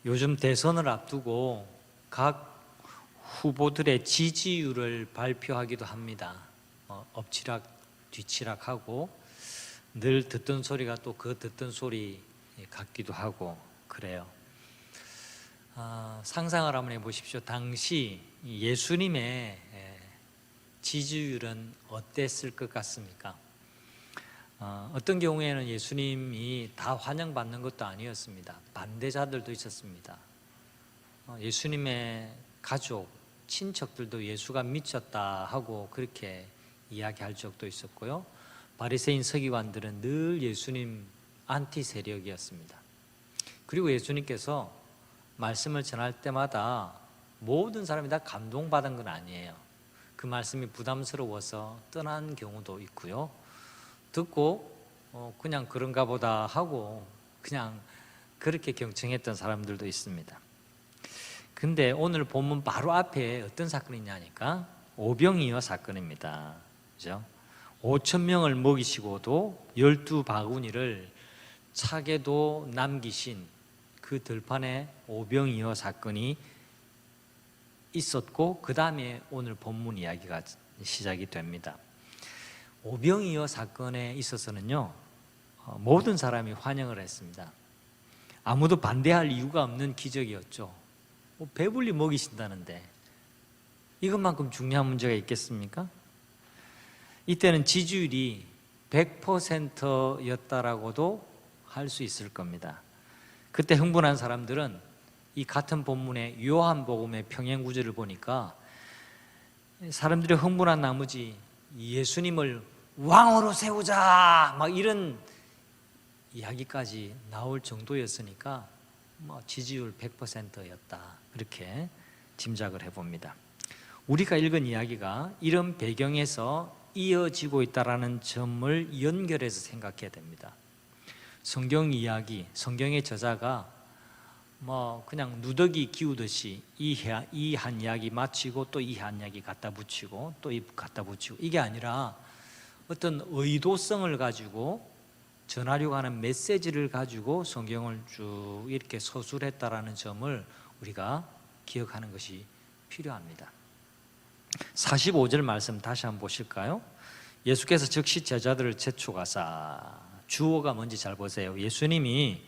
요즘 대선을 앞두고 각 후보들의 지지율을 발표하기도 합니다. 엎치락 뒤치락하고 늘 듣던 소리가 또 그 듣던 소리 같기도 하고 그래요. 상상을 한번 해보십시오. 당시 예수님의 지지율은 어땠을 것 같습니까? 어떤 경우에는 예수님이 다 환영받는 것도 아니었습니다. 반대자들도 있었습니다. 예수님의 가족, 친척들도 예수가 미쳤다 하고 그렇게 이야기할 적도 있었고요. 바리새인 서기관들은 늘 예수님 안티 세력이었습니다. 그리고 예수님께서 말씀을 전할 때마다 모든 사람이 다 감동받은 건 아니에요. 그 말씀이 부담스러워서 떠난 경우도 있고요. 듣고 그냥 그런가 보다 하고 그냥 그렇게 경청했던 사람들도 있습니다. 근데 오늘 본문 바로 앞에 어떤 사건이 있냐니까 오병이어 사건입니다. 그죠? 5,000명을 먹이시고도 12바구니를 차게도 남기신 그 들판에 오병이어 사건이 있었고 그 다음에 오늘 본문 이야기가 시작이 됩니다. 오병이어 사건에 있어서는요, 모든 사람이 환영을 했습니다. 아무도 반대할 이유가 없는 기적이었죠. 배불리 먹이신다는데 이것만큼 중요한 문제가 있겠습니까? 이때는 지지율이 100%였다라고도 할 수 있을 겁니다. 그때 흥분한 사람들은 이 같은 본문의 요한복음의 평행구절을 보니까 사람들이 흥분한 나머지 예수님을 왕으로 세우자 막 이런 이야기까지 나올 정도였으니까 지지율 100%였다 그렇게 짐작을 해봅니다. 우리가 읽은 이야기가 이런 배경에서 이어지고 있다는 점을 연결해서 생각해야 됩니다. 성경 이야기, 성경의 저자가 그냥 누더기 기우듯이 이 한 이야기 마치고 또 이 한 이야기 갖다 붙이고 또 갖다 붙이고 이게 아니라 어떤 의도성을 가지고 전하려고 하는 메시지를 가지고 성경을 쭉 이렇게 서술했다라는 점을 우리가 기억하는 것이 필요합니다. 45절 말씀 다시 한번 보실까요? 예수께서 즉시 제자들을 재촉하사, 주어가 뭔지 잘 보세요. 예수님이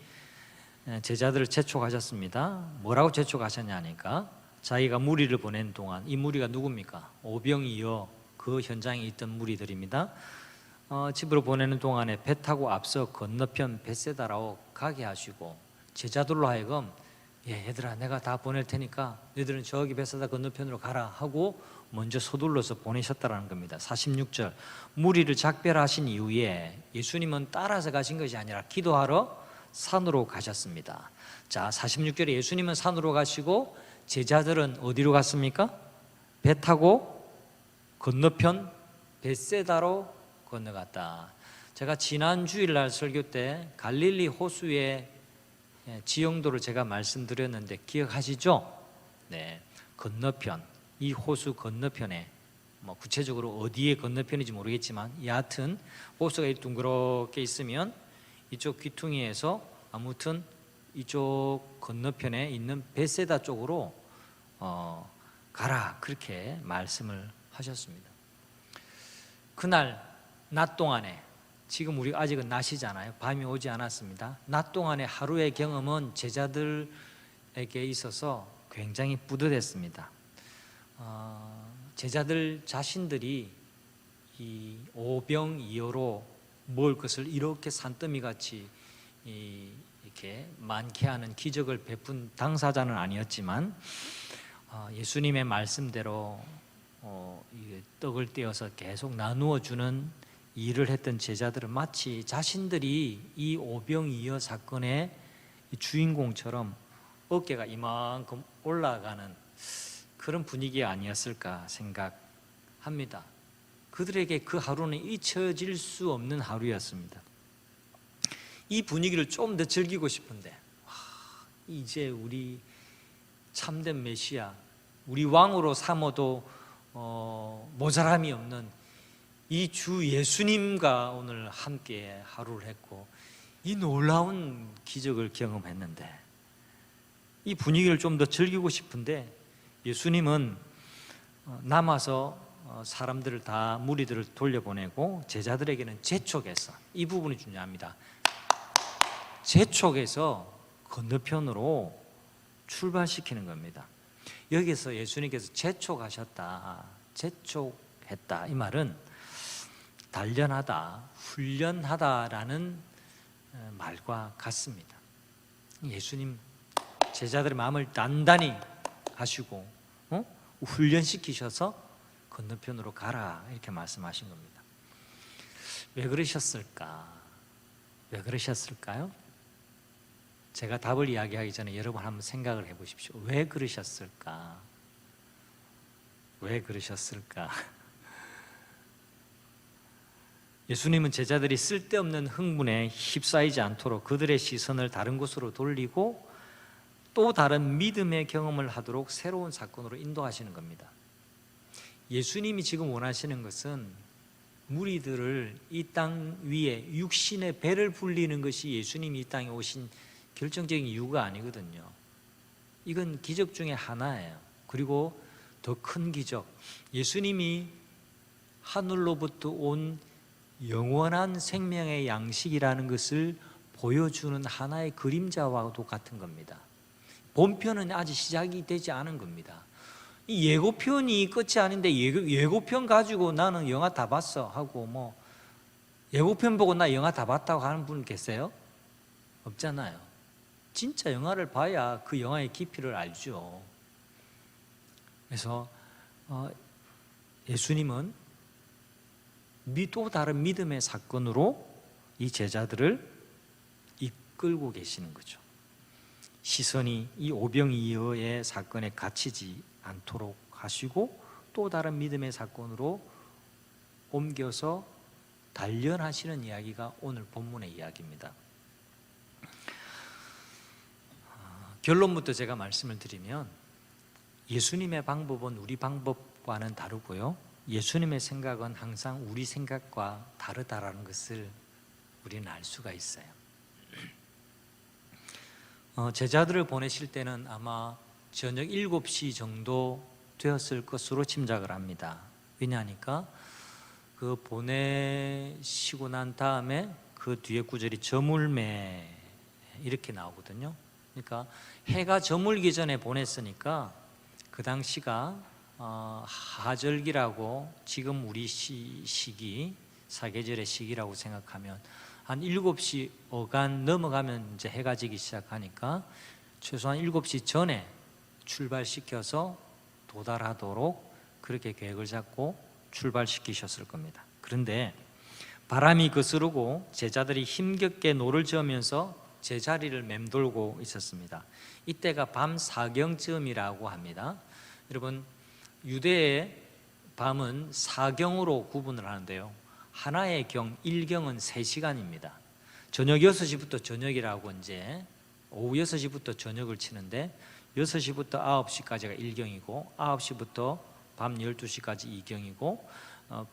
제자들을 재촉하셨습니다. 뭐라고 재촉하셨냐니까 자기가 무리를 보낸 동안, 이 무리가 누굽니까? 오병이어 그 현장에 있던 무리들입니다. 집으로 보내는 동안에 배 타고 앞서 건너편 벳세다로 가게 하시고 제자들로 하여금 얘들아 내가 다 보낼 테니까 너희들은 저기 벳세다 건너편으로 가라 하고 먼저 서둘러서 보내셨다는 겁니다. 46절 무리를 작별하신 이후에 예수님은 따라서 가신 것이 아니라 기도하러 산으로 가셨습니다. 자, 46절에 예수님은 산으로 가시고 제자들은 어디로 갔습니까? 배 타고 건너편 벳세다로 건너갔다. 제가 지난 주일날 설교 때 갈릴리 호수의 지형도를 제가 말씀드렸는데 기억하시죠? 네, 건너편, 이 호수 건너편에 구체적으로 어디에 건너편인지 모르겠지만 여하튼 호수가 둥그렇게 있으면 이쪽 귀퉁이에서 아무튼 이쪽 건너편에 있는 벳세다 쪽으로 가라 그렇게 말씀을 하셨습니다. 그날 낮 동안에 지금 우리 아직은 낮이잖아요. 밤이 오지 않았습니다. 낮 동안의 하루의 경험은 제자들에게 있어서 굉장히 뿌듯했습니다. 제자들 자신들이 이 오병이어로 먹을 것을 이렇게 산더미같이 이렇게 많게 하는 기적을 베푼 당사자는 아니었지만 예수님의 말씀대로 떡을 떼어서 계속 나누어 주는 일을 했던 제자들은 마치 자신들이 이 오병이어 사건의 주인공처럼 어깨가 이만큼 올라가는 그런 분위기 아니었을까 생각합니다. 그들에게 그 하루는 잊혀질 수 없는 하루였습니다. 이 분위기를 좀 더 즐기고 싶은데 이제 우리 참된 메시아, 우리 왕으로 삼어도 모자람이 없는 이 주 예수님과 오늘 함께 하루를 했고 이 놀라운 기적을 경험했는데 이 분위기를 좀 더 즐기고 싶은데 예수님은 남아서 사람들을 다 무리들을 돌려보내고 제자들에게는 재촉해서, 이 부분이 중요합니다. 재촉해서 건너편으로 출발시키는 겁니다. 여기서 예수님께서 재촉하셨다, 재촉했다, 이 말은 단련하다, 훈련하다라는 말과 같습니다. 예수님 제자들의 마음을 단단히 하시고 훈련시키셔서 건너편으로 가라, 이렇게 말씀하신 겁니다. 왜 그러셨을까? 왜 그러셨을까요? 제가 답을 이야기하기 전에 여러분 한번 생각을 해보십시오. 왜 그러셨을까? 왜 그러셨을까? 예수님은 제자들이 쓸데없는 흥분에 휩싸이지 않도록 그들의 시선을 다른 곳으로 돌리고 또 다른 믿음의 경험을 하도록 새로운 사건으로 인도하시는 겁니다. 예수님이 지금 원하시는 것은 무리들을 이 땅 위에 육신의 배를 불리는 것이 예수님이 이 땅에 오신 결정적인 이유가 아니거든요. 이건 기적 중에 하나예요. 그리고 더 큰 기적, 예수님이 하늘로부터 온 영원한 생명의 양식이라는 것을 보여주는 하나의 그림자와도 같은 겁니다. 본편은 아직 시작이 되지 않은 겁니다. 이 예고편이 끝이 아닌데 예고편 가지고 나는 영화 다 봤어 하고 예고편 보고 나 영화 다 봤다고 하는 분 계세요? 없잖아요. 진짜 영화를 봐야 그 영화의 깊이를 알죠. 그래서 예수님은 또 다른 믿음의 사건으로 이 제자들을 이끌고 계시는 거죠. 시선이 이 오병이어의 사건에 갇히지 않도록 하시고 또 다른 믿음의 사건으로 옮겨서 단련하시는 이야기가 오늘 본문의 이야기입니다. 결론부터 제가 말씀을 드리면 예수님의 방법은 우리 방법과는 다르고요, 예수님의 생각은 항상 우리 생각과 다르다라는 것을 우리는 알 수가 있어요. 제자들을 보내실 때는 아마 저녁 7시 정도 되었을 것으로 짐작을 합니다. 왜냐하니까 그 보내시고 난 다음에 그 뒤에 구절이 저물매 이렇게 나오거든요. 그러니까 해가 저물기 전에 보냈으니까 그 당시가 하절기라고, 지금 우리 시기 사계절의 시기라고 생각하면 한 7시 어간 넘어가면 이제 해가 지기 시작하니까 최소한 7시 전에 출발시켜서 도달하도록 그렇게 계획을 잡고 출발시키셨을 겁니다. 그런데 바람이 거스르고 제자들이 힘겹게 노를 저으면서 제자리를 맴돌고 있었습니다. 이때가 밤 사경쯤이라고 합니다. 여러분, 유대의 밤은 사경으로 구분을 하는데요, 하나의 경, 1경은 3시간입니다. 저녁 6시부터 저녁이라고 이제 오후 6시부터 저녁을 치는데 6시부터 9시까지가 1경이고 9시부터 밤 12시까지 2경이고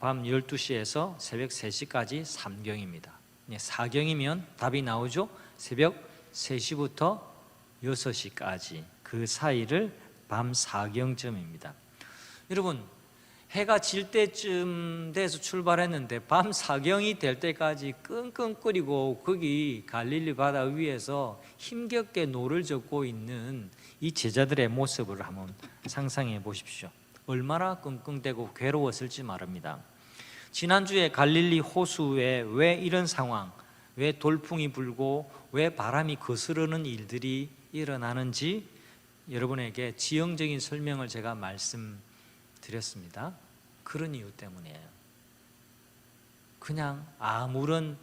밤 12시에서 새벽 3시까지 3경입니다. 4경이면 답이 나오죠. 새벽 3시부터 6시까지 그 사이를 밤 4경쯤입니다. 여러분, 해가 질 때쯤 돼서 출발했는데 밤 4경이 될 때까지 끙끙거리고 거기 갈릴리 바다 위에서 힘겹게 노를 젓고 있는 이 제자들의 모습을 한번 상상해 보십시오. 얼마나 끙끙대고 괴로웠을지 말입니다. 지난주에 갈릴리 호수에 왜 이런 상황, 왜 돌풍이 불고 왜 바람이 거스르는 일들이 일어나는지 여러분에게 지형적인 설명을 제가 말씀드렸습니다. 그런 이유 때문이에요. 그냥 아무런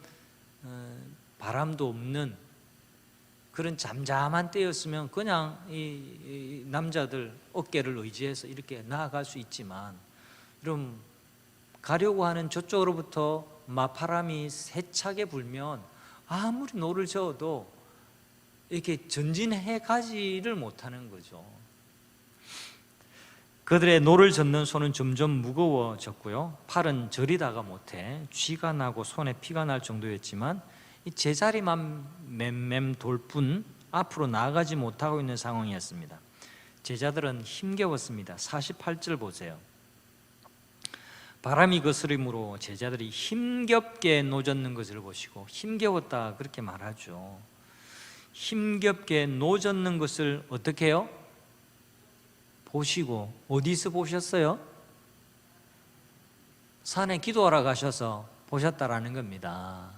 바람도 없는 그런 잠잠한 때였으면 그냥 이 남자들 어깨를 의지해서 이렇게 나아갈 수 있지만, 여러분, 가려고 하는 저쪽으로부터 바람이 세차게 불면 아무리 노를 저어도 이렇게 전진해 가지를 못하는 거죠. 그들의 노를 젓는 손은 점점 무거워졌고요, 팔은 저리다가 못해 쥐가 나고 손에 피가 날 정도였지만 이 제자리만 맴맴 돌 뿐 앞으로 나아가지 못하고 있는 상황이었습니다. 제자들은 힘겨웠습니다. 48절 보세요. 바람이 거스림으로 제자들이 힘겹게 노젓는 것을 보시고, 힘겨웠다 그렇게 말하죠. 힘겹게 노젓는 것을 어떻게 해요? 보시고. 어디서 보셨어요? 산에 기도하러 가셔서 보셨다라는 겁니다.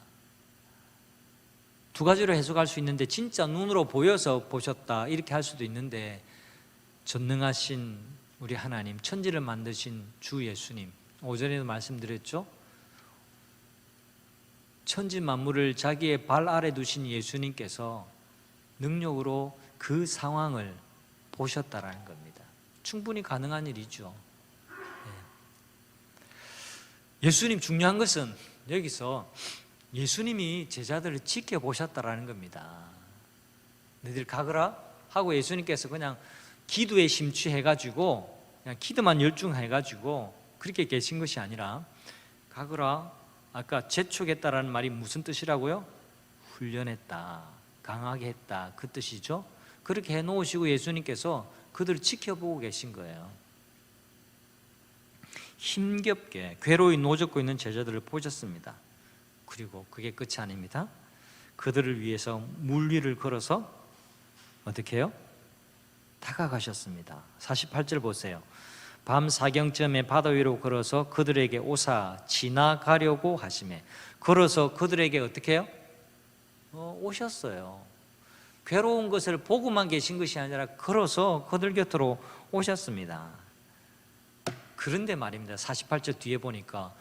두 가지로 해석할 수 있는데, 진짜 눈으로 보여서 보셨다 이렇게 할 수도 있는데, 전능하신 우리 하나님, 천지를 만드신 주 예수님, 오전에도 말씀드렸죠. 천지 만물을 자기의 발 아래 두신 예수님께서 능력으로 그 상황을 보셨다라는 겁니다. 충분히 가능한 일이죠. 예수님, 중요한 것은 여기서 예수님이 제자들을 지켜보셨다라는 겁니다. 너희들 가거라 하고 예수님께서 그냥 기도에 심취해가지고 그냥 기도만 열중해가지고 그렇게 계신 것이 아니라, 가거라, 아까 재촉했다라는 말이 무슨 뜻이라고요? 훈련했다, 강하게 했다, 그 뜻이죠. 그렇게 해놓으시고 예수님께서 그들을 지켜보고 계신 거예요. 힘겹게 괴로이 노젓고 있는 제자들을 보셨습니다. 그리고 그게 끝이 아닙니다. 그들을 위해서 물 위를 걸어서 어떻게 해요? 다가가셨습니다. 48절 보세요. 밤 사경쯤에 바다 위로 걸어서 그들에게 오사 지나가려고 하시매. 걸어서 그들에게 어떻게 해요? 오셨어요. 괴로운 것을 보고만 계신 것이 아니라 걸어서 그들 곁으로 오셨습니다. 그런데 말입니다. 48절 뒤에 보니까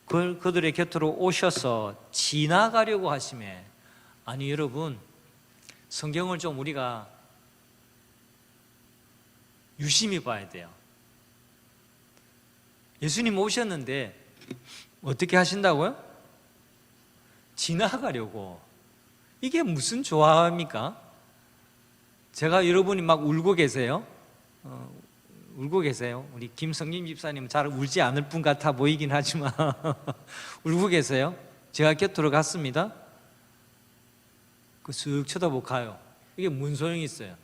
그들의 곁으로 오셔서 지나가려고 하시매. 아니 여러분, 성경을 좀 우리가 유심히 봐야 돼요. 예수님 오셨는데 어떻게 하신다고요? 지나가려고. 이게 무슨 조합입니까? 제가 여러분이 막 울고 계세요. 울고 계세요. 우리 김성림 집사님 잘 울지 않을 분 같아 보이긴 하지만 울고 계세요. 제가 곁으로 갔습니다. 쓱 쳐다보고 가요. 이게 뭔 소용이 있어요?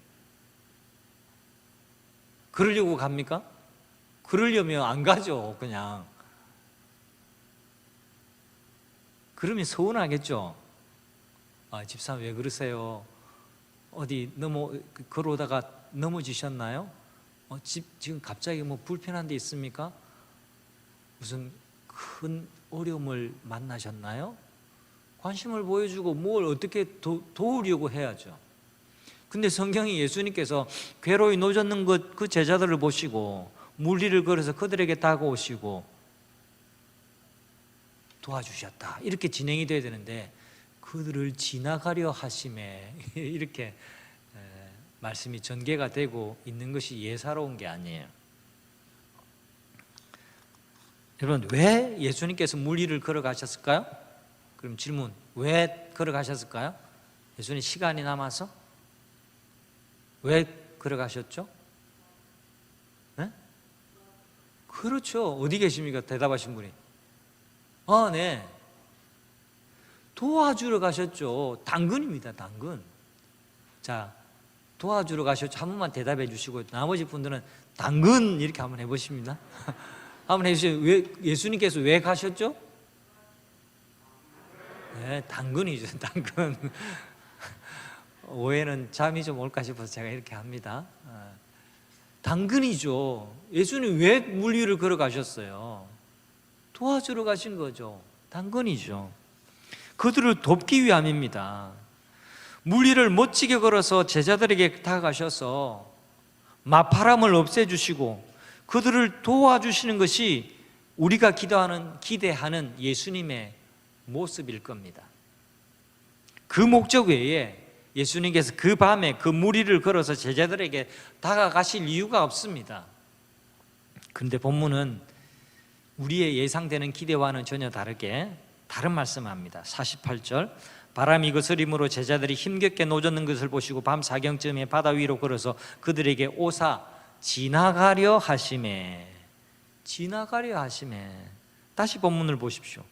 그러려고 갑니까? 그러려면 안 가죠. 그냥. 그러면 서운하겠죠. 아, 집사님 왜 그러세요? 어디 걸어오다가 넘어지셨나요? 지금 갑자기 뭐 불편한 데 있습니까? 무슨 큰 어려움을 만나셨나요? 관심을 보여주고 뭘 어떻게 도우려고 해야죠. 근데 성경이 예수님께서 괴로이 노젓는 그 제자들을 보시고 물 위를 걸어서 그들에게 다가오시고 도와주셨다, 이렇게 진행이 돼야 되는데, 그들을 지나가려 하심에 이렇게 말씀이 전개가 되고 있는 것이 예사로운 게 아니에요. 여러분, 왜 예수님께서 물 위를 걸어가셨을까요? 그럼 질문, 왜 걸어가셨을까요? 예수님 시간이 남아서? 왜 걸어가셨죠? 네? 그렇죠. 어디 계십니까? 대답하신 분이. 네. 도와주러 가셨죠. 당근입니다. 당근. 자, 도와주러 가셨죠. 한 번만 대답해 주시고 나머지 분들은 당근 이렇게 한번 해보십니다. 한번 해주세요. 예수님께서 왜 가셨죠? 네, 당근이죠. 당근. 오해는 잠이 좀 올까 싶어서 제가 이렇게 합니다. 당근이죠. 예수님 왜 물 위를 걸어가셨어요? 도와주러 가신 거죠. 당근이죠. 그들을 돕기 위함입니다. 물 위를 멋지게 걸어서 제자들에게 다가가셔서 마파람을 없애주시고 그들을 도와주시는 것이 우리가 기대하는 예수님의 모습일 겁니다. 그 목적 외에 예수님께서 그 밤에 그 물 위를 걸어서 제자들에게 다가가실 이유가 없습니다. 그런데 본문은 우리의 예상되는 기대와는 전혀 다르게 다른 말씀을 합니다. 48절, 바람이 거스림으로 제자들이 힘겹게 노젓는 것을 보시고 밤 사경쯤에 바다 위로 걸어서 그들에게 오사 지나가려 하시매. 지나가려 하시매. 다시 본문을 보십시오.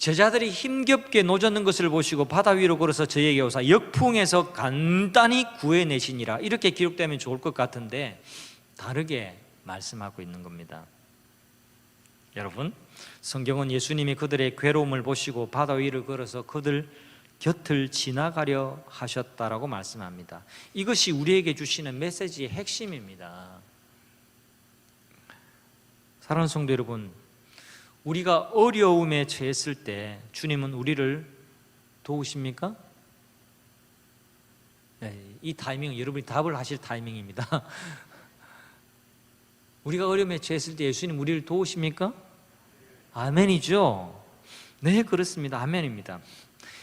제자들이 힘겹게 노젓는 것을 보시고 바다 위로 걸어서 저에게 오사 역풍에서 간단히 구해내시니라. 이렇게 기록되면 좋을 것 같은데 다르게 말씀하고 있는 겁니다. 여러분, 성경은 예수님이 그들의 괴로움을 보시고 바다 위를 걸어서 그들 곁을 지나가려 하셨다라고 말씀합니다. 이것이 우리에게 주시는 메시지의 핵심입니다. 사랑하는 성도 여러분, 우리가 어려움에 처했을 때 주님은 우리를 도우십니까? 네, 이 타이밍은 여러분이 답을 하실 타이밍입니다. 우리가 어려움에 처했을 때 예수님 우리를 도우십니까? 아멘이죠. 네, 그렇습니다. 아멘입니다.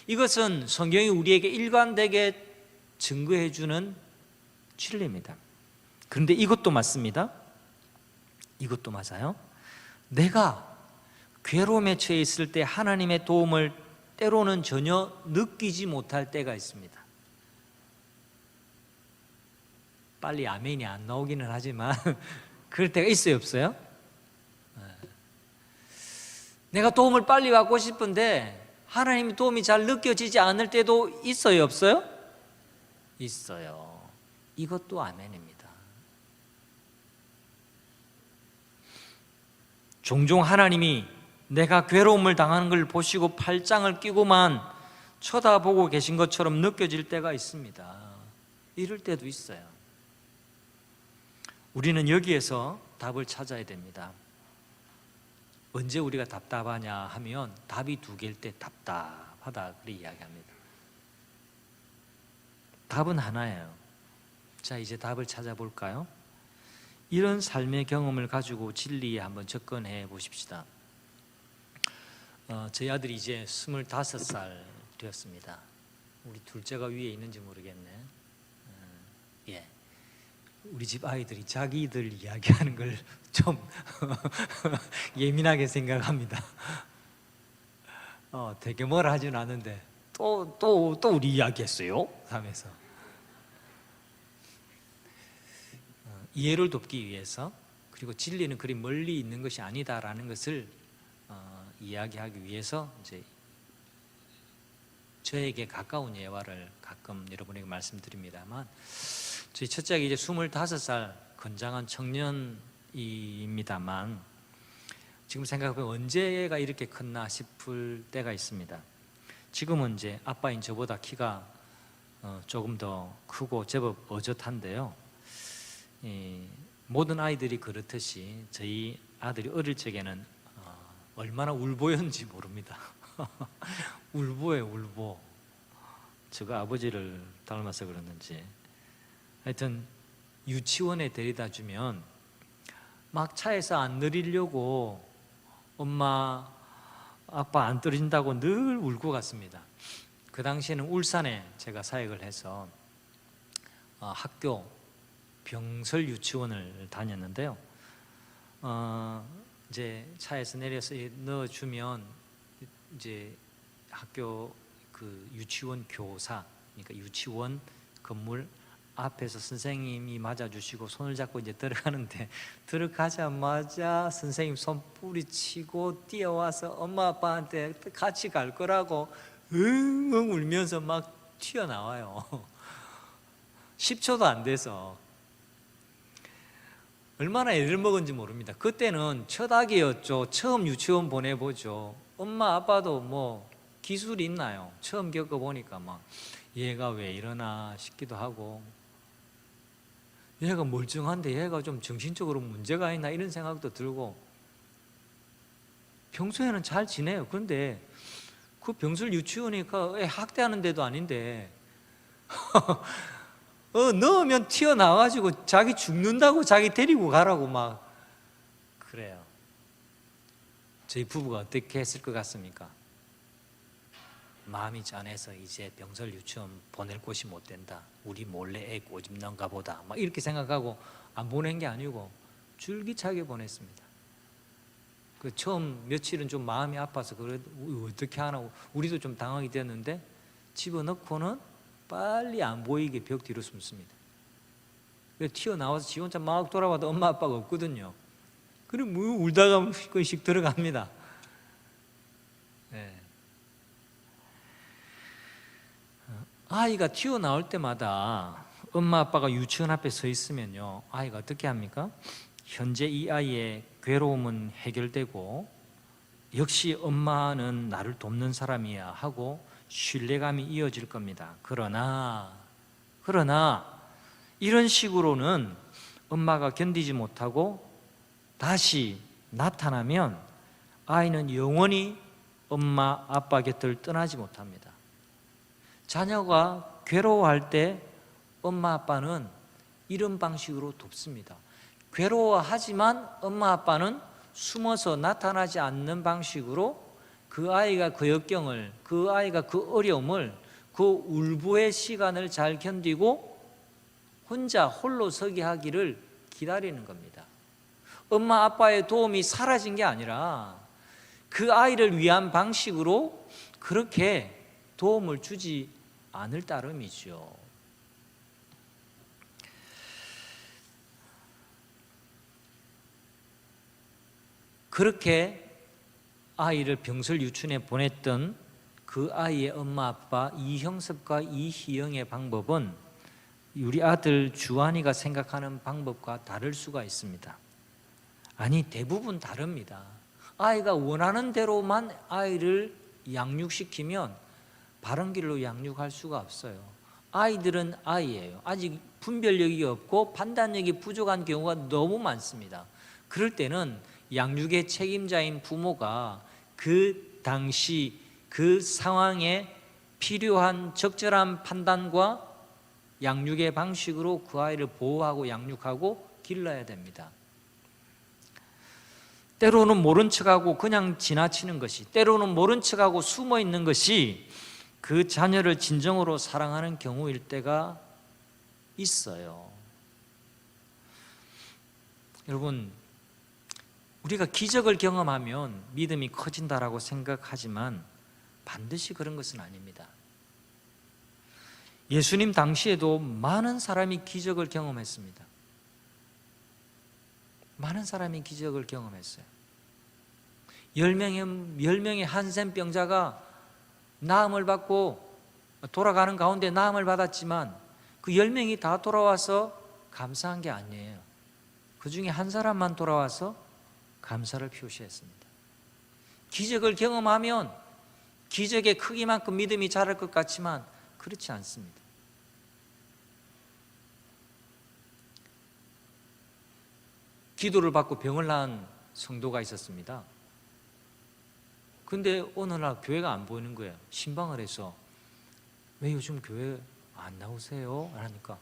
이것은 성경이 우리에게 일관되게 증거해 주는 진리입니다. 그런데 이것도 맞습니다. 이것도 맞아요. 내가 괴로움에 처해 있을 때 하나님의 도움을 때로는 전혀 느끼지 못할 때가 있습니다. 빨리 아멘이 안 나오기는 하지만 그럴 때가 있어요, 없어요? 내가 도움을 빨리 받고 싶은데 하나님의 도움이 잘 느껴지지 않을 때도 있어요, 없어요? 있어요. 이것도 아멘입니다. 종종 하나님이 내가 괴로움을 당하는 걸 보시고 팔짱을 끼고만 쳐다보고 계신 것처럼 느껴질 때가 있습니다. 이럴 때도 있어요. 우리는 여기에서 답을 찾아야 됩니다. 언제 우리가 답답하냐 하면 답이 두 개일 때 답답하다 그렇게 이야기합니다. 답은 하나예요. 자, 이제 답을 찾아볼까요? 이런 삶의 경험을 가지고 진리에 한번 접근해 보십시다. 저희 아들이 이제 25살 되었습니다. 우리 둘째가 위에 있는지 모르겠네. 예. 우리 집 아이들이 자기들 이야기하는 걸 좀 예민하게 생각합니다. 되게 뭐라 하진 않는데 또 우리 이야기했어요 하면서 이해를 돕기 위해서, 그리고 진리는 그리 멀리 있는 것이 아니다라는 것을 이야기하기 위해서 이제 저에게 가까운 예화를 가끔 여러분에게 말씀드립니다만, 저희 첫째가 이제 25살 건장한 청년입니다만 지금 생각해보면 언제가 이렇게 컸나 싶을 때가 있습니다. 지금은 이제 아빠인 저보다 키가 조금 더 크고 제법 어젓한데요. 모든 아이들이 그렇듯이 저희 아들이 어릴 적에는 얼마나 울보였는지 모릅니다. 울보예요, 울보. 제가 아버지를 닮아서 그랬는지. 하여튼 유치원에 데려다 주면 막 차에서 안 내리려고 엄마 아빠 안 떨어진다고 늘 울고 갔습니다. 그 당시에는 울산에 제가 사역을 해서 학교 병설 유치원을 다녔는데요. 이제 차에서 내려서 넣어주면 이제 학교 그 유치원 교사, 그러니까 유치원 건물 앞에서 선생님이 맞아주시고 손을 잡고 이제 들어가는데, 들어가자마자 선생님 손 뿌리치고 뛰어와서 엄마 아빠한테 같이 갈 거라고 응응 울면서 막 튀어나와요. 10초도 안 돼서. 얼마나 애를 먹은지 모릅니다. 그때는 첫 아기였죠. 처음 유치원 보내보죠. 엄마 아빠도 뭐 기술이 있나요? 처음 겪어보니까 막 얘가 왜 이러나 싶기도 하고, 얘가 멀쩡한데 얘가 좀 정신적으로 문제가 있나 이런 생각도 들고, 평소에는 잘 지내요. 그런데 그 병설 유치원이니까 애 학대하는 데도 아닌데 넣으면 튀어나와가지고 자기 죽는다고 자기 데리고 가라고 막 그래요. 저희 부부가 어떻게 했을 것 같습니까? 마음이 짠해서 이제 병설 유치원 보낼 곳이 못 된다, 우리 몰래 애 꼬집는가 보다, 막 이렇게 생각하고 안 보낸 게 아니고 줄기차게 보냈습니다. 그 처음 며칠은 좀 마음이 아파서 그래 어떻게 하나 우리도 좀 당황이 됐는데, 집어넣고는 빨리 안 보이게 벽 뒤로 숨습니다. 그래서 튀어나와서 지 혼자 막 돌아봐도 엄마 아빠가 없거든요. 그럼 뭐 울다가 한 번씩 들어갑니다. 네. 아이가 튀어나올 때마다 엄마 아빠가 유치원 앞에 서 있으면요, 아이가 어떻게 합니까? 현재 이 아이의 괴로움은 해결되고 역시 엄마는 나를 돕는 사람이야 하고 신뢰감이 이어질 겁니다. 그러나 이런 식으로는 엄마가 견디지 못하고 다시 나타나면 아이는 영원히 엄마 아빠 곁을 떠나지 못합니다. 자녀가 괴로워할 때 엄마 아빠는 이런 방식으로 돕습니다. 괴로워하지만 엄마 아빠는 숨어서 나타나지 않는 방식으로 그 아이가 그 역경을, 그 아이가 그 어려움을, 그 울부의 시간을 잘 견디고 혼자 홀로 서게 하기를 기다리는 겁니다. 엄마 아빠의 도움이 사라진 게 아니라 그 아이를 위한 방식으로 그렇게 도움을 주지 않을 따름이죠. 그렇게 아이를 병설 유치원에 보냈던 그 아이의 엄마 아빠 이형섭과 이희영의 방법은 우리 아들 주한이가 생각하는 방법과 다를 수가 있습니다. 아니, 대부분 다릅니다. 아이가 원하는 대로만 아이를 양육시키면 바른 길로 양육할 수가 없어요. 아이들은 아이예요. 아직 분별력이 없고 판단력이 부족한 경우가 너무 많습니다. 그럴 때는 양육의 책임자인 부모가 그 당시 그 상황에 필요한 적절한 판단과 양육의 방식으로 그 아이를 보호하고 양육하고 길러야 됩니다. 때로는 모른 척하고 그냥 지나치는 것이, 때로는 모른 척하고 숨어 있는 것이 그 자녀를 진정으로 사랑하는 경우일 때가 있어요. 여러분, 우리가 기적을 경험하면 믿음이 커진다라고 생각하지만 반드시 그런 것은 아닙니다. 예수님 당시에도 많은 사람이 기적을 경험했습니다. 많은 사람이 기적을 경험했어요. 10명의 한센병자가 나음을 받고 돌아가는 가운데 나음을 받았지만 그 10명이 다 돌아와서 감사한 게 아니에요. 그 중에 한 사람만 돌아와서 감사를 표시했습니다. 기적을 경험하면 기적의 크기만큼 믿음이 자랄 것 같지만 그렇지 않습니다. 기도를 받고 병을 낳은 성도가 있었습니다. 근데 어느 날 교회가 안 보이는 거예요. 신방을 해서 왜 요즘 교회 안 나오세요? 하니까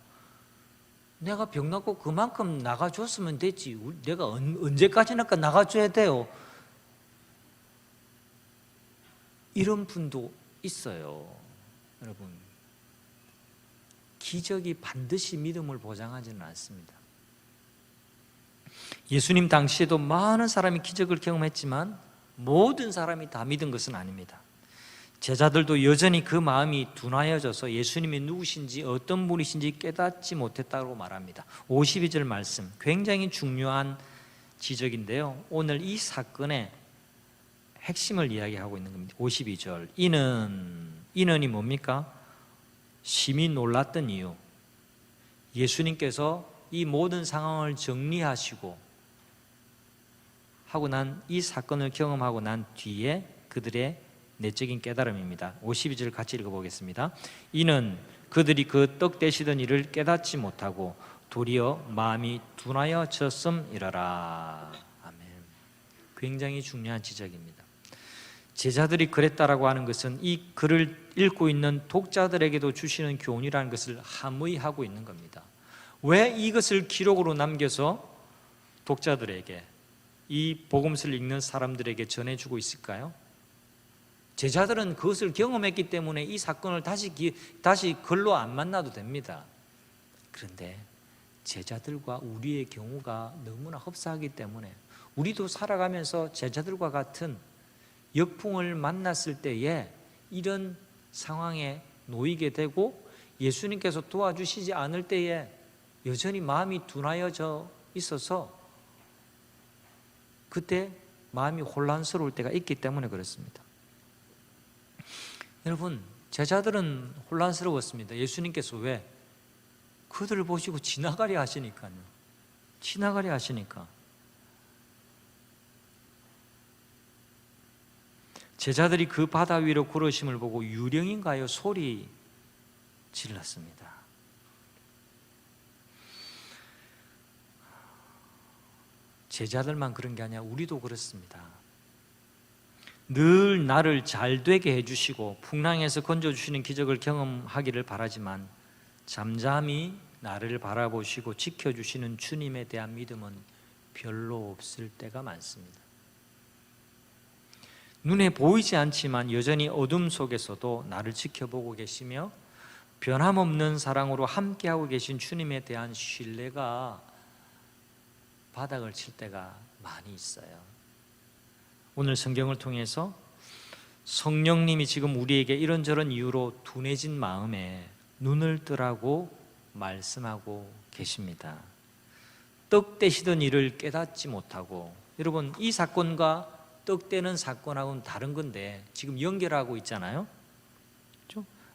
내가 병 낫고 그만큼 나가줬으면 됐지. 내가 언제까지나 나가줘야 돼요. 이런 분도 있어요. 여러분, 기적이 반드시 믿음을 보장하지는 않습니다. 예수님 당시에도 많은 사람이 기적을 경험했지만 모든 사람이 다 믿은 것은 아닙니다. 제자들도 여전히 그 마음이 둔하여져서 예수님이 누구신지 어떤 분이신지 깨닫지 못했다고 말합니다. 52절 말씀, 굉장히 중요한 지적인데요, 오늘 이 사건의 핵심을 이야기하고 있는 겁니다. 52절, 이는이 뭡니까? 심히 놀랐던 이유, 예수님께서 이 모든 상황을 정리하시고 하고 난 이 사건을 경험하고 난 뒤에 그들의 내적인 깨달음입니다. 52절 같이 읽어보겠습니다. 이는 그들이 그 떡 떼시던 일을 깨닫지 못하고 도리어 마음이 둔하여졌음이러라. 아멘. 굉장히 중요한 지적입니다. 제자들이 그랬다라고 하는 것은 이 글을 읽고 있는 독자들에게도 주시는 교훈이라는 것을 함의하고 있는 겁니다. 왜 이것을 기록으로 남겨서 독자들에게, 이 복음서를 읽는 사람들에게 전해주고 있을까요? 제자들은 그것을 경험했기 때문에 이 사건을 다시 글로 안 만나도 됩니다. 그런데 제자들과 우리의 경우가 너무나 흡사하기 때문에 우리도 살아가면서 제자들과 같은 역풍을 만났을 때에 이런 상황에 놓이게 되고 예수님께서 도와주시지 않을 때에 여전히 마음이 둔하여져 있어서 그때 마음이 혼란스러울 때가 있기 때문에 그렇습니다. 여러분, 제자들은 혼란스러웠습니다. 예수님께서 왜? 그들을 보시고 지나가려 하시니까요. 지나가려 하시니까. 제자들이 그 바다 위로 걸으심을 보고 유령인가요? 소리 질렀습니다. 제자들만 그런 게 아니라 우리도 그렇습니다. 늘 나를 잘 되게 해주시고 풍랑에서 건져주시는 기적을 경험하기를 바라지만 잠잠히 나를 바라보시고 지켜주시는 주님에 대한 믿음은 별로 없을 때가 많습니다. 눈에 보이지 않지만 여전히 어둠 속에서도 나를 지켜보고 계시며 변함없는 사랑으로 함께하고 계신 주님에 대한 신뢰가 바닥을 칠 때가 많이 있어요. 오늘 성경을 통해서 성령님이 지금 우리에게 이런저런 이유로 둔해진 마음에 눈을 뜨라고 말씀하고 계십니다. 떡 떼시던 일을 깨닫지 못하고, 여러분 이 사건과 떡 떼는 사건하고는 다른 건데 지금 연결하고 있잖아요.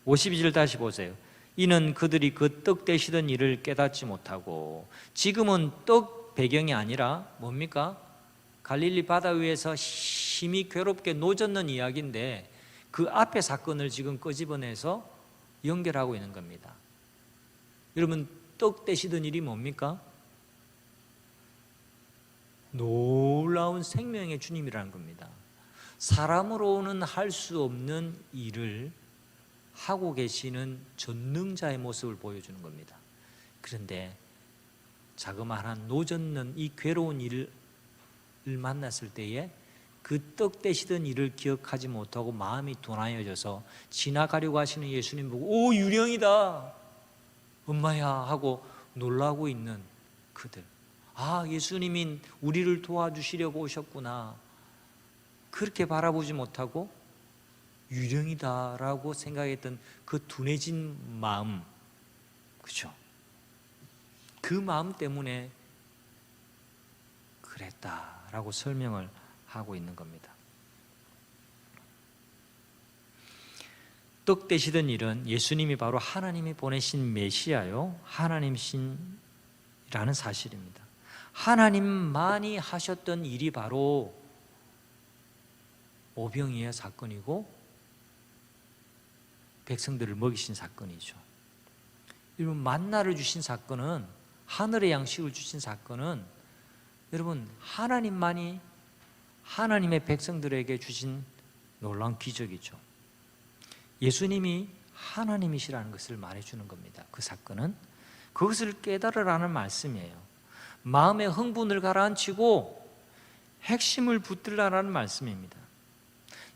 52절 다시 보세요. 이는 그들이 그 떡 떼시던 일을 깨닫지 못하고, 지금은 떡 배경이 아니라 뭡니까? 갈릴리 바다 위에서 심히 괴롭게 노젓는 이야기인데 그 앞의 사건을 지금 끄집어내서 연결하고 있는 겁니다. 여러분 떡 떼시던 일이 뭡니까? 놀라운 생명의 주님이라는 겁니다. 사람으로는 할 수 없는 일을 하고 계시는 전능자의 모습을 보여주는 겁니다. 그런데 자그마한 노젓는 이 괴로운 일을 만났을 때에 그 떡 떼시던 일을 기억하지 못하고 마음이 둔하여져서 지나가려고 하시는 예수님 보고 오 유령이다 엄마야 하고 놀라고 있는 그들, 아 예수님이 우리를 도와주시려고 오셨구나, 그렇게 바라보지 못하고 유령이다라고 생각했던 그 둔해진 마음, 그렇죠? 그 마음 때문에 그랬다라고 설명을 하고 있는 겁니다. 떡 떼시던 일은 예수님이 바로 하나님이 보내신 메시아요, 하나님이라는 사실입니다. 하나님만이 하셨던 일이 바로 오병이의 사건이고 백성들을 먹이신 사건이죠. 여러분 만나를 주신 사건은, 하늘의 양식을 주신 사건은 여러분 하나님만이 하나님의 백성들에게 주신 놀라운 기적이죠. 예수님이 하나님이시라는 것을 말해주는 겁니다. 그 사건은 그것을 깨달으라는 말씀이에요. 마음의 흥분을 가라앉히고 핵심을 붙들라는 말씀입니다.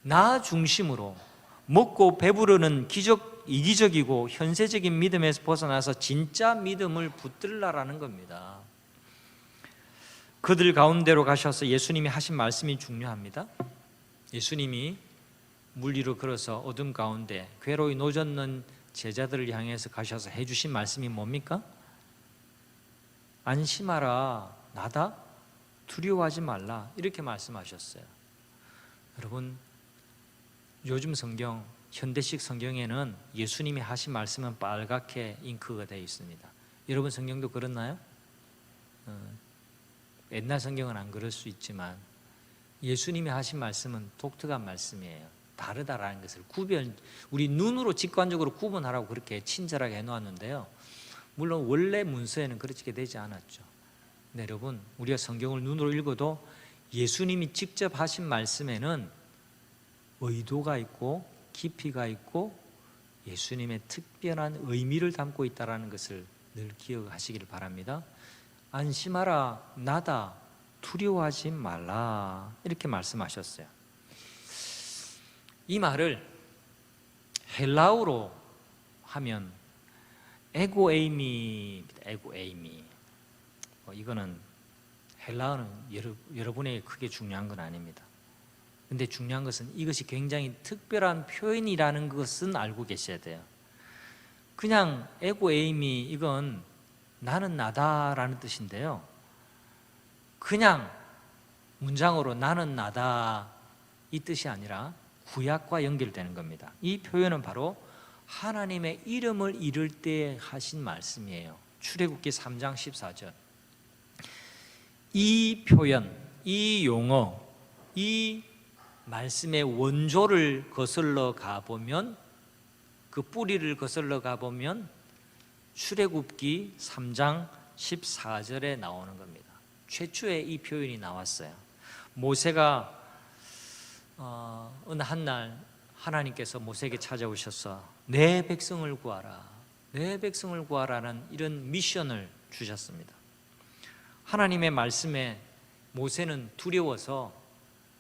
나 중심으로 먹고 배부르는 이기적이고 현세적인 믿음에서 벗어나서 진짜 믿음을 붙들라라는 겁니다. 그들 가운데로 가셔서 예수님이 하신 말씀이 중요합니다. 예수님이 물 위로 걸어서 어둠 가운데 괴로이 노젓는 제자들을 향해서 가셔서 해주신 말씀이 뭡니까? 안심하라, 나다, 두려워하지 말라, 이렇게 말씀하셨어요. 여러분 요즘 성경, 현대식 성경에는 예수님이 하신 말씀은 빨갛게 잉크가 되어 있습니다. 여러분 성경도 그렇나요? 옛날 성경은 안 그럴 수 있지만 예수님이 하신 말씀은 독특한 말씀이에요. 다르다라는 것을 우리 눈으로 직관적으로 구분하라고 그렇게 친절하게 해놓았는데요, 물론 원래 문서에는 그렇게 되지 않았죠. 네, 여러분 우리가 성경을 눈으로 읽어도 예수님이 직접 하신 말씀에는 의도가 있고 깊이가 있고 예수님의 특별한 의미를 담고 있다는 것을 늘 기억하시기를 바랍니다. 안심하라, 나다, 두려워하지 말라, 이렇게 말씀하셨어요. 이 말을 헬라어로 하면 에고에이미입니다. 에고에이미. 이거는 헬라어는 여러분에게 크게 중요한 건 아닙니다. 근데 중요한 것은 이것이 굉장히 특별한 표현이라는 것은 알고 계셔야 돼요. 그냥 에고에이미, 이건 나는 나다라는 뜻인데요, 그냥 문장으로 나는 나다 이 뜻이 아니라 구약과 연결되는 겁니다. 이 표현은 바로 하나님의 이름을 이룰 때 하신 말씀이에요. 출애굽기 3장 14절. 이 표현, 이 용어, 이 말씀의 원조를 거슬러 가보면, 그 뿌리를 거슬러 가보면 출애굽기 3장 14절에 나오는 겁니다. 최초에 이 표현이 나왔어요. 모세가 어느 한날 하나님께서 모세에게 찾아오셔서 내 백성을 구하라, 내 백성을 구하라는 이런 미션을 주셨습니다. 하나님의 말씀에 모세는 두려워서,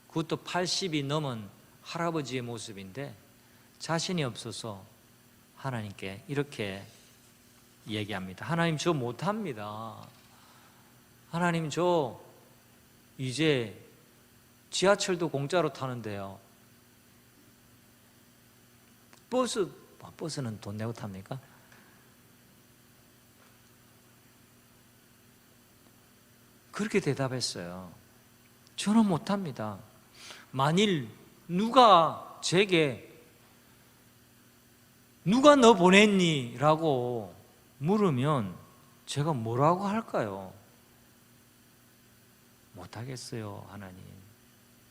그것도 80이 넘은 할아버지의 모습인데 자신이 없어서 하나님께 이렇게 얘기합니다. 하나님, 저 못합니다. 하나님, 저 이제 지하철도 공짜로 타는데요. 버스는 돈 내고 탑니까? 그렇게 대답했어요. 저는 못합니다. 만일 누가 제게 누가 너 보냈니? 라고 물으면 제가 뭐라고 할까요? 못하겠어요, 하나님.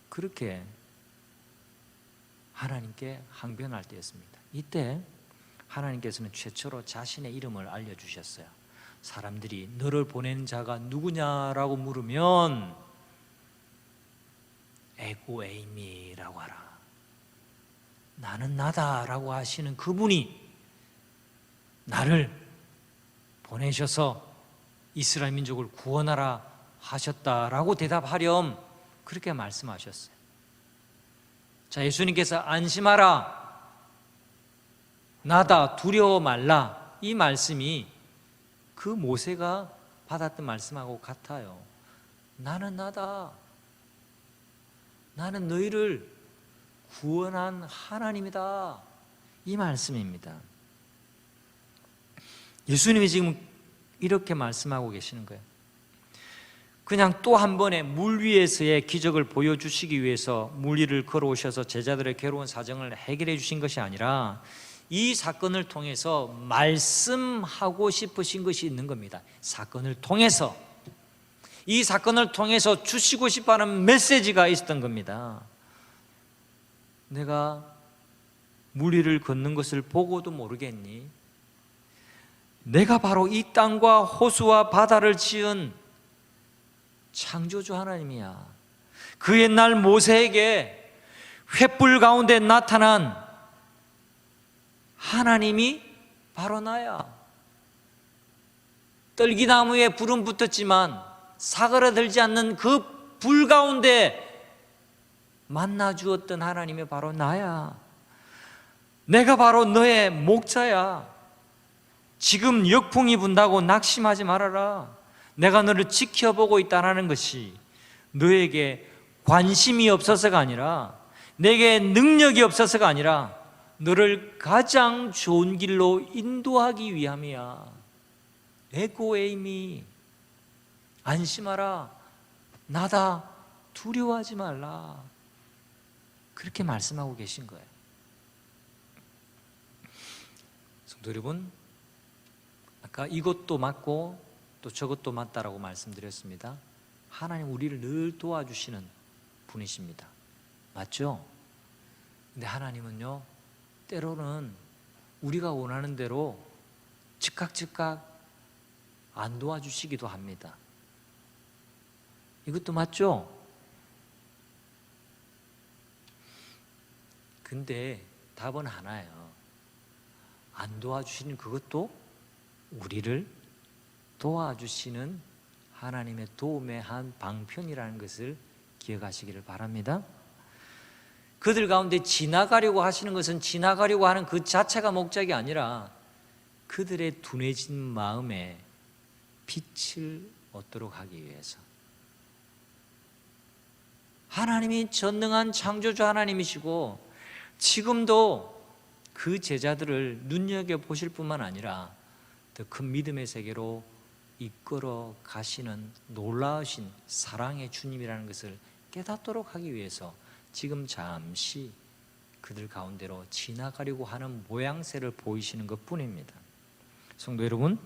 그렇게 하나님께 항변할 때였습니다. 이때 하나님께서는 최초로 자신의 이름을 알려주셨어요. 사람들이 너를 보낸 자가 누구냐라고 물으면 에고 에이미라고 하라. 나는 나다라고 하시는 그분이 나를 보내셔서 이스라엘 민족을 구원하라 하셨다라고 대답하렴, 그렇게 말씀하셨어요. 자, 예수님께서 안심하라, 나다, 두려워 말라, 이 말씀이 그 모세가 받았던 말씀하고 같아요. 나는 나다, 나는 너희를 구원한 하나님이다, 이 말씀입니다. 예수님이 지금 이렇게 말씀하고 계시는 거예요. 그냥 또 한 번의 물 위에서의 기적을 보여주시기 위해서 물 위를 걸어오셔서 제자들의 괴로운 사정을 해결해 주신 것이 아니라 이 사건을 통해서 말씀하고 싶으신 것이 있는 겁니다. 사건을 통해서, 이 사건을 통해서 주시고 싶어하는 메시지가 있었던 겁니다. 내가 물 위를 걷는 것을 보고도 모르겠니? 내가 바로 이 땅과 호수와 바다를 지은 창조주 하나님이야. 그 옛날 모세에게 횃불 가운데 나타난 하나님이 바로 나야. 떨기나무에 불은 붙었지만 사그라들지 않는 그 불 가운데 만나 주었던 하나님이 바로 나야. 내가 바로 너의 목자야. 지금 역풍이 분다고 낙심하지 말아라. 내가 너를 지켜보고 있다는 것이 너에게 관심이 없어서가 아니라, 내게 능력이 없어서가 아니라 너를 가장 좋은 길로 인도하기 위함이야. 에고에이미, 안심하라, 나다, 두려워하지 말라, 그렇게 말씀하고 계신 거예요. 성도 여러분, 아까 이것도 맞고 또 저것도 맞다라고 말씀드렸습니다. 하나님 우리를 늘 도와주시는 분이십니다. 맞죠? 근데 하나님은요, 때로는 우리가 원하는 대로 즉각 안 도와주시기도 합니다. 이것도 맞죠? 근데 답은 하나예요. 안 도와주시는 그것도 우리를 도와주시는 하나님의 도움의 한 방편이라는 것을 기억하시기를 바랍니다. 그들 가운데 지나가려고 하시는 것은 지나가려고 하는 그 자체가 목적이 아니라 그들의 둔해진 마음에 빛을 얻도록 하기 위해서. 하나님이 전능한 창조주 하나님이시고 지금도 그 제자들을 눈여겨보실 뿐만 아니라 더 큰 믿음의 세계로 이끌어 가시는 놀라우신 사랑의 주님이라는 것을 깨닫도록 하기 위해서 지금 잠시 그들 가운데로 지나가려고 하는 모양새를 보이시는 것뿐입니다. 성도 여러분,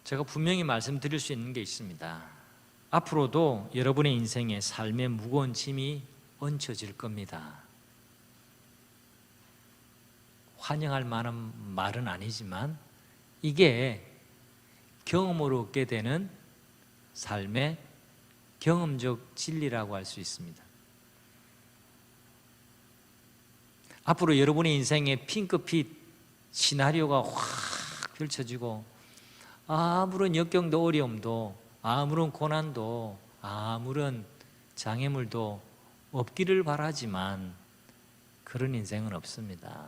제가 분명히 말씀드릴 수 있는 게 있습니다. 앞으로도 여러분의 인생에 삶의 무거운 짐이 얹혀질 겁니다. 환영할 만한 말은 아니지만 이게 경험으로 얻게 되는 삶의 경험적 진리라고 할 수 있습니다. 앞으로 여러분의 인생에 핑크빛 시나리오가 확 펼쳐지고 아무런 역경도 어려움도 아무런 고난도 아무런 장애물도 없기를 바라지만 그런 인생은 없습니다.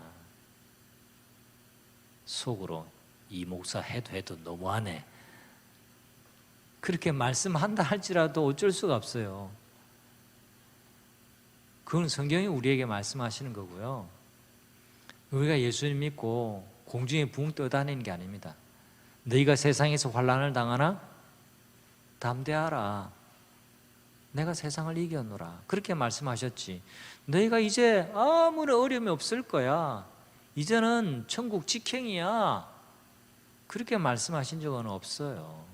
속으로 이 목사 해도 너무하네, 그렇게 말씀한다 할지라도 어쩔 수가 없어요. 그건 성경이 우리에게 말씀하시는 거고요. 우리가 예수님 믿고 공중에 붕 떠다니는 게 아닙니다. 너희가 세상에서 환난을 당하나 담대하라, 내가 세상을 이겼노라, 그렇게 말씀하셨지. 너희가 이제 아무런 어려움이 없을 거야, 이제는 천국 직행이야, 그렇게 말씀하신 적은 없어요.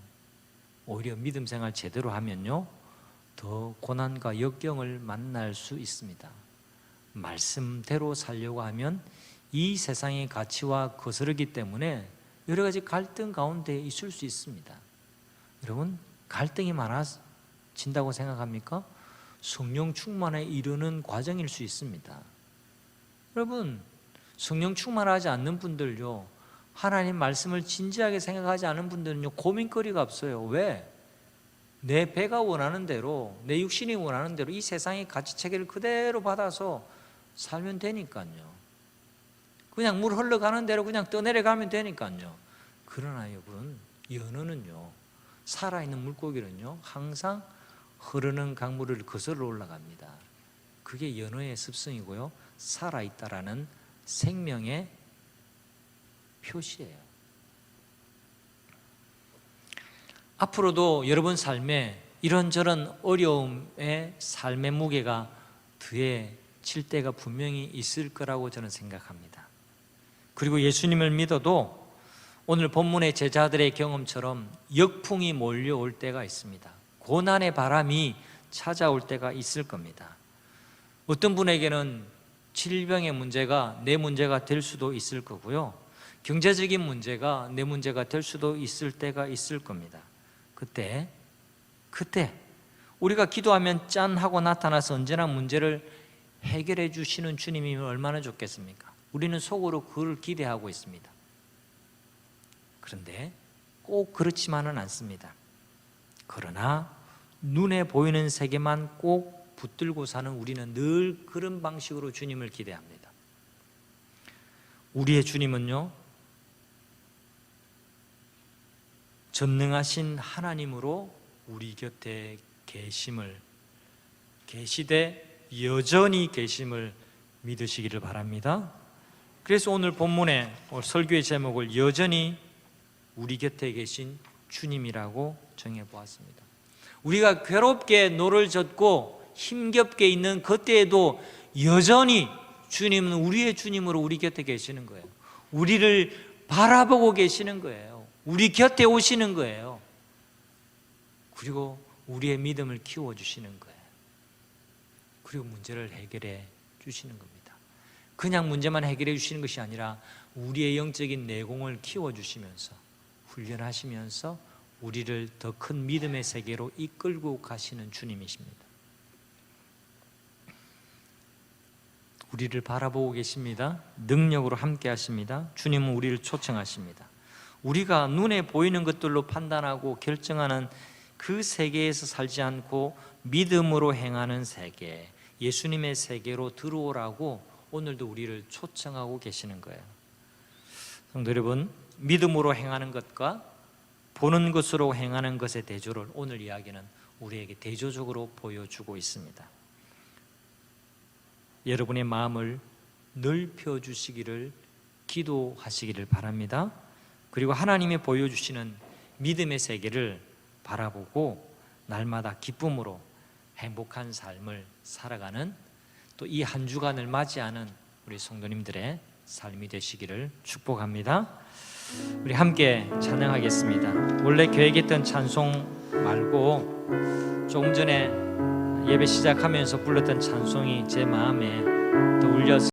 오히려 믿음 생활 제대로 하면요, 더 고난과 역경을 만날 수 있습니다. 말씀대로 살려고 하면 이 세상의 가치와 거스르기 때문에 여러 가지 갈등 가운데 있을 수 있습니다. 여러분, 갈등이 많아진다고 생각합니까? 성령 충만에 이르는 과정일 수 있습니다. 여러분, 성령 충만하지 않는 분들요, 하나님 말씀을 진지하게 생각하지 않은 분들은요, 고민거리가 없어요. 왜? 내 배가 원하는 대로, 내 육신이 원하는 대로 이 세상의 가치체계를 그대로 받아서 살면 되니까요. 그냥 물 흘러가는 대로 그냥 떠내려가면 되니까요. 그러나 여러분, 연어는요, 살아있는 물고기는요, 항상 흐르는 강물을 거슬러 올라갑니다. 그게 연어의 습성이고요, 살아있다라는 생명의 표시예요. 앞으로도 여러분 삶에 이런저런 어려움의 삶의 무게가 더해질 때가 분명히 있을 거라고 저는 생각합니다. 그리고 예수님을 믿어도 오늘 본문의 제자들의 경험처럼 역풍이 몰려올 때가 있습니다. 고난의 바람이 찾아올 때가 있을 겁니다. 어떤 분에게는 질병의 문제가 내 문제가 될 수도 있을 거고요, 경제적인 문제가 내 문제가 될 수도 있을 때가 있을 겁니다. 그때 우리가 기도하면 짠 하고 나타나서 언제나 문제를 해결해 주시는 주님이면 얼마나 좋겠습니까? 우리는 속으로 그걸 기대하고 있습니다. 그런데 꼭 그렇지만은 않습니다. 그러나 눈에 보이는 세계만 꼭 붙들고 사는 우리는 늘 그런 방식으로 주님을 기대합니다. 우리의 주님은요, 전능하신 하나님으로 우리 곁에 계시되 여전히 계심을 믿으시기를 바랍니다. 그래서 오늘 본문의 설교의 제목을 여전히 우리 곁에 계신 주님이라고 정해보았습니다. 우리가 괴롭게 노를 젓고 힘겹게 있는 그때에도 여전히 주님은 우리의 주님으로 우리 곁에 계시는 거예요. 우리를 바라보고 계시는 거예요. 우리 곁에 오시는 거예요. 그리고 우리의 믿음을 키워주시는 거예요. 그리고 문제를 해결해 주시는 겁니다. 그냥 문제만 해결해 주시는 것이 아니라 우리의 영적인 내공을 키워주시면서 훈련하시면서 우리를 더 큰 믿음의 세계로 이끌고 가시는 주님이십니다. 우리를 바라보고 계십니다. 능력으로 함께 하십니다. 주님은 우리를 초청하십니다. 우리가 눈에 보이는 것들로 판단하고 결정하는 그 세계에서 살지 않고 믿음으로 행하는 세계, 예수님의 세계로 들어오라고 오늘도 우리를 초청하고 계시는 거예요. 성도 여러분, 믿음으로 행하는 것과 보는 것으로 행하는 것의 대조를 오늘 이야기는 우리에게 대조적으로 보여주고 있습니다. 여러분의 마음을 넓혀주시기를 기도하시기를 바랍니다. 그리고 하나님이 보여주시는 믿음의 세계를 바라보고 날마다 기쁨으로 행복한 삶을 살아가는 또 이 한 주간을 맞이하는 우리 성도님들의 삶이 되시기를 축복합니다. 우리 함께 찬양하겠습니다. 원래 계획했던 찬송 말고 조금 전에 예배 시작하면서 불렀던 찬송이 제 마음에 또 울려서